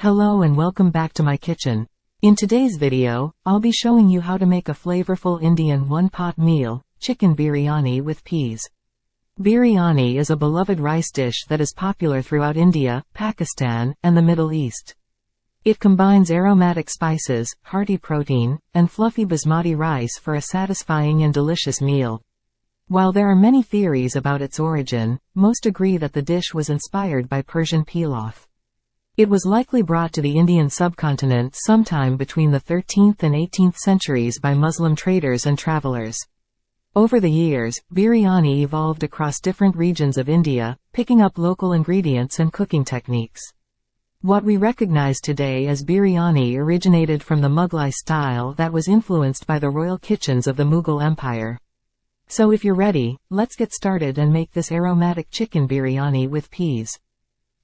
Hello and welcome back to my kitchen. In today's video, I'll be showing you how to make a flavorful Indian one-pot meal, chicken biryani with peas. Biryani is a beloved rice dish that is popular throughout India, Pakistan, and the Middle East. It combines aromatic spices, hearty protein, and fluffy basmati rice for a satisfying and delicious meal. While there are many theories about its origin, most agree that the dish was inspired by Persian pilaf. It was likely brought to the Indian subcontinent sometime between the 13th and 18th centuries by Muslim traders and travelers. Over the years, biryani evolved across different regions of India, picking up local ingredients and cooking techniques. What we recognize today as biryani originated from the Mughlai style that was influenced by the royal kitchens of the Mughal Empire. So if you're ready, let's get started and make this aromatic chicken biryani with peas.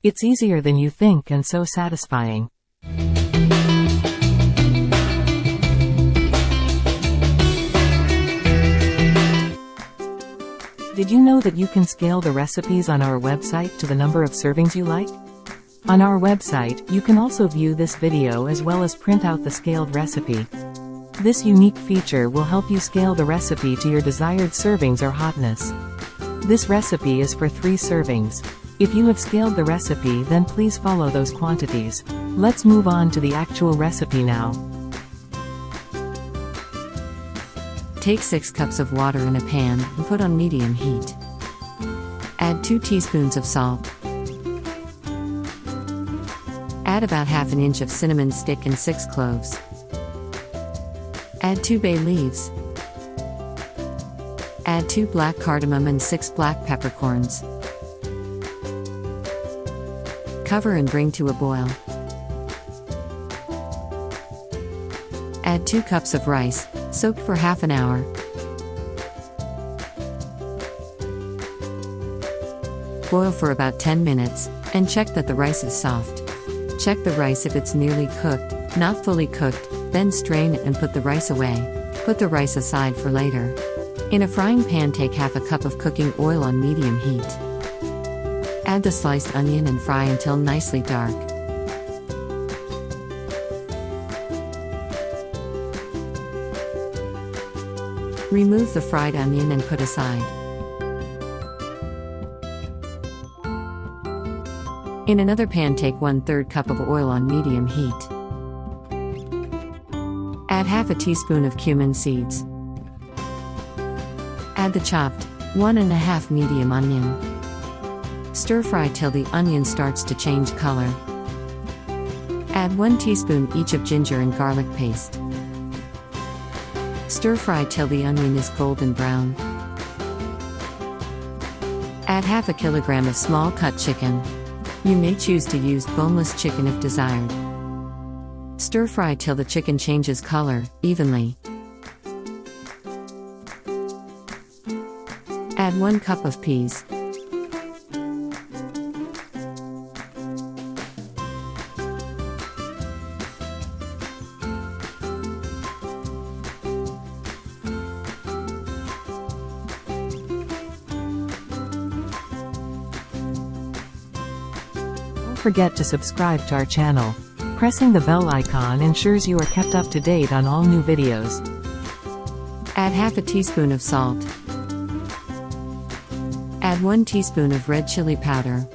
It's easier than you think and so satisfying. Did you know that you can scale the recipes on our website to the number of servings you like? On our website, you can also view this video as well as print out the scaled recipe. This unique feature will help you scale the recipe to your desired servings or hotness. This recipe is for 3 servings. If you have scaled the recipe, then please follow those quantities. Let's move on to the actual recipe now. Take 6 cups of water in a pan and put on medium heat. Add 2 teaspoons of salt. Add about ½ inch of cinnamon stick and 6 cloves. Add 2 bay leaves. Add 2 black cardamom and 6 black peppercorns. Cover and bring to a boil. Add 2 cups of rice, soaked for half an hour. Boil for about 10 minutes, and check that the rice is soft. Check the rice if it's nearly cooked, not fully cooked, then strain and put the rice away. Put the rice aside for later. In a frying pan, take half a cup of cooking oil on medium heat. Add the sliced onion and fry until nicely dark. Remove the fried onion and put aside. In another pan, take 1/3 cup of oil on medium heat. Add half a teaspoon of cumin seeds. Add the chopped 1½ medium onion. Stir fry till the onion starts to change color. Add 1 teaspoon each of ginger and garlic paste. Stir fry till the onion is golden brown. Add ½ kilogram of small cut chicken. You may choose to use boneless chicken if desired. Stir fry till the chicken changes color, evenly. Add 1 cup of peas. Don't forget to subscribe to our channel. Pressing the bell icon ensures you are kept up to date on all new videos. Add ½ a teaspoon of salt. Add 1 teaspoon of red chili powder.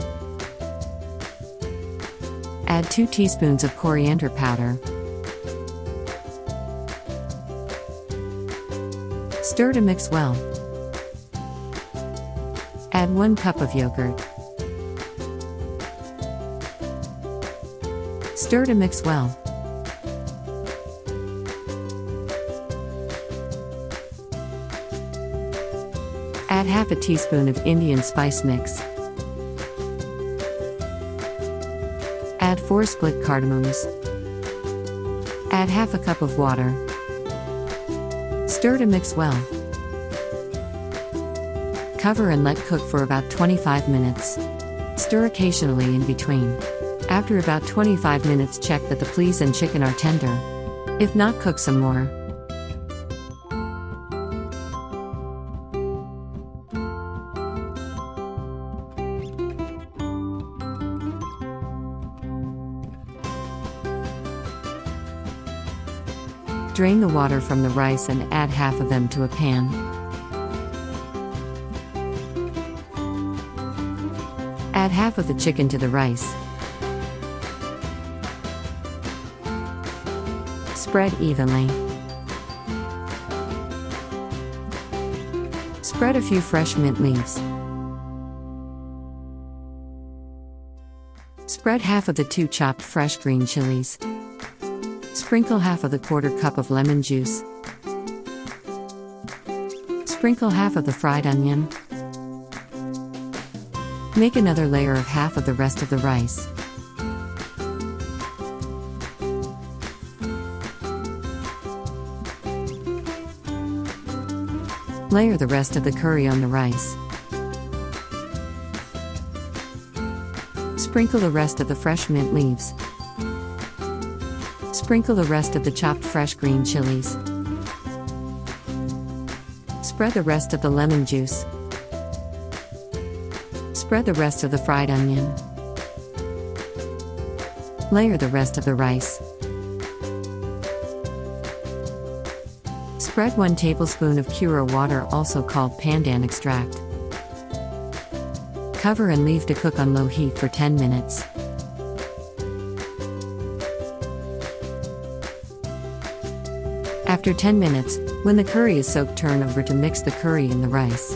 Add 2 teaspoons of coriander powder. Stir to mix well. Add 1 cup of yogurt. Stir to mix well. Add ½ a teaspoon of Indian spice mix. Add 4 split cardamoms. Add ½ a cup of water. Stir to mix well. Cover and let cook for about 25 minutes. Stir occasionally in between. After about 25 minutes, check that the peas and chicken are tender. If not, cook some more. Drain the water from the rice and add half of them to a pan. Add half of the chicken to the rice. Spread evenly. Spread a few fresh mint leaves. Spread half of the 2 chopped fresh green chilies. Sprinkle half of the 1/4 cup of lemon juice. Sprinkle half of the fried onion. Make another layer of half of the rest of the rice. Layer the rest of the curry on the rice. Sprinkle the rest of the fresh mint leaves. Sprinkle the rest of the chopped fresh green chilies. Spread the rest of the lemon juice. Spread the rest of the fried onion. Layer the rest of the rice. Spread 1 tablespoon of Cura water, also called pandan extract. Cover and leave to cook on low heat for 10 minutes. After 10 minutes, when the curry is soaked, turn over to mix the curry in the rice.